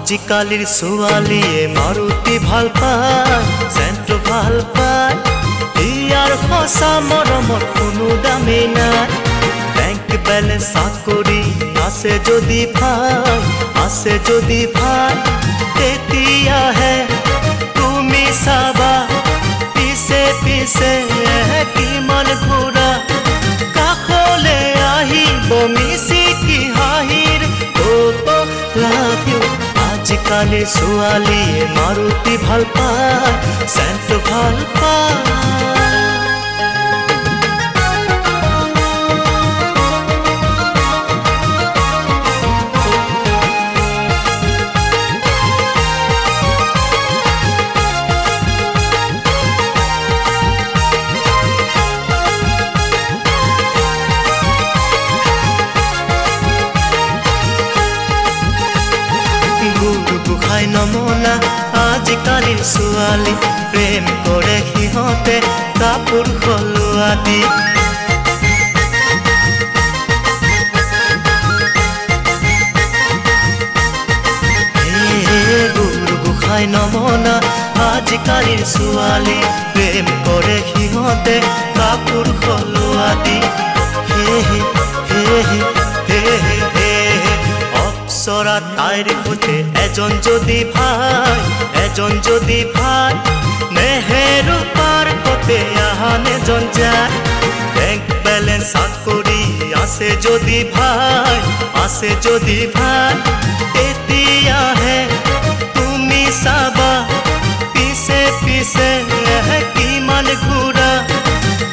আজিকালিৰ ছোৱালীয়ে মাৰুতি ভাল পায়, চেণ্ট্ৰ ভাল পায়। ইয়াৰ সঁচা মৰমৰ কোনো দামেই নাই। বেংক বেলেঞ্চ চাকৰি আছে যদি ভাই, আছে যদি ভাই, তেতিয়াহে তুমি চাবা পিছে পিছে কিমান ঘূৰা। কাষলে আহিব মিচিকি হাঁহিৰ লাভ ইউ। আজিকালিৰ ছোৱালীয়ে মাৰুতি ভাল পায়, চেণ্ট্ৰ ভাল পায়। গুৰু গোসাঁই নমনা আজিকালিৰ ছোৱালী, প্ৰেম কৰে সিহঁতে কাপোৰ সলোৱা দি। গুৰু গোসাঁই নমনা আজিকালিৰ ছোৱালী, প্ৰেম কৰে সিহঁতে কাপোৰ সলোৱা দি। হে হে হে হে হে হে অপ্সৰা তাইৰ সৈতে এজন যদি ভাই, এজন যদি ভাই, নেহেৰু পাৰ্কতে আহান এজন যায়। বেংক বেলেঞ্চ চাকৰি আছে যদি ভাই, আছে যদি ভাই, তেতিয়াহে তুমি চাবা পিছে পিছে কিমান ঘূৰা।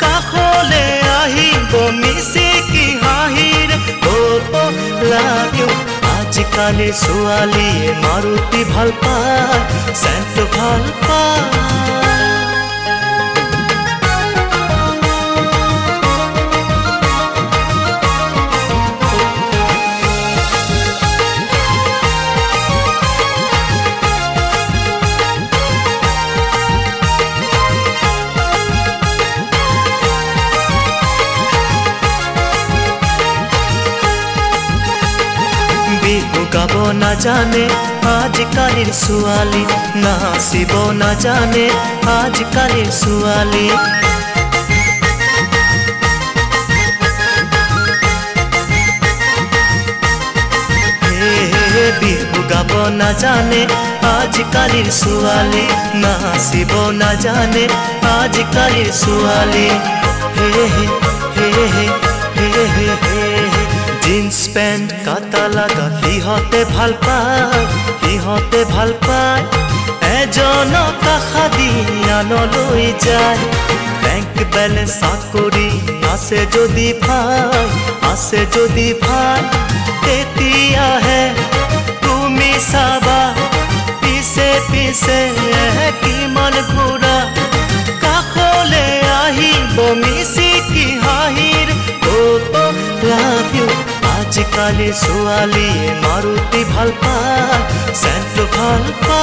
কাষলে আহিব মিচিকি হাঁহিৰ লাভ ইউ। আজিকালিৰ ছোৱালীয়ে মাৰুতি ভাল পায়, চেণ্ট্ৰ ভাল পায়। বিহু গাব নাজানে আজিকালিৰ ছোৱালী, নাচিব নাজানে আজিকালিৰ ছোৱালী। বিহু গাব নাজানে আজিকালিৰ ছোৱালী, নাচিব নাজানে আজিকালিৰ ছোৱালী। হে হে হে হে হে হে হে জিন্স পেণ্ট কাটা লাগা সিহঁতে ভাল পায়, সিহঁতে ভাল পায়। এজনক আশা দি আনলৈ যায়। বেংক বেলেঞ্চ চাকৰি আছে যদি ভাই, আছে যদি ভাই, তেতিয়াহে তুমি চাবা পিছে পিছে কিমান ঘূৰা। কাষলে আহিব মিচিকি হাঁহিৰ লাভ ইউ। আজিকালিৰ ছোৱালীয়ে মাৰুতি ভাল পায়, চেণ্ট্ৰ ভাল পায়।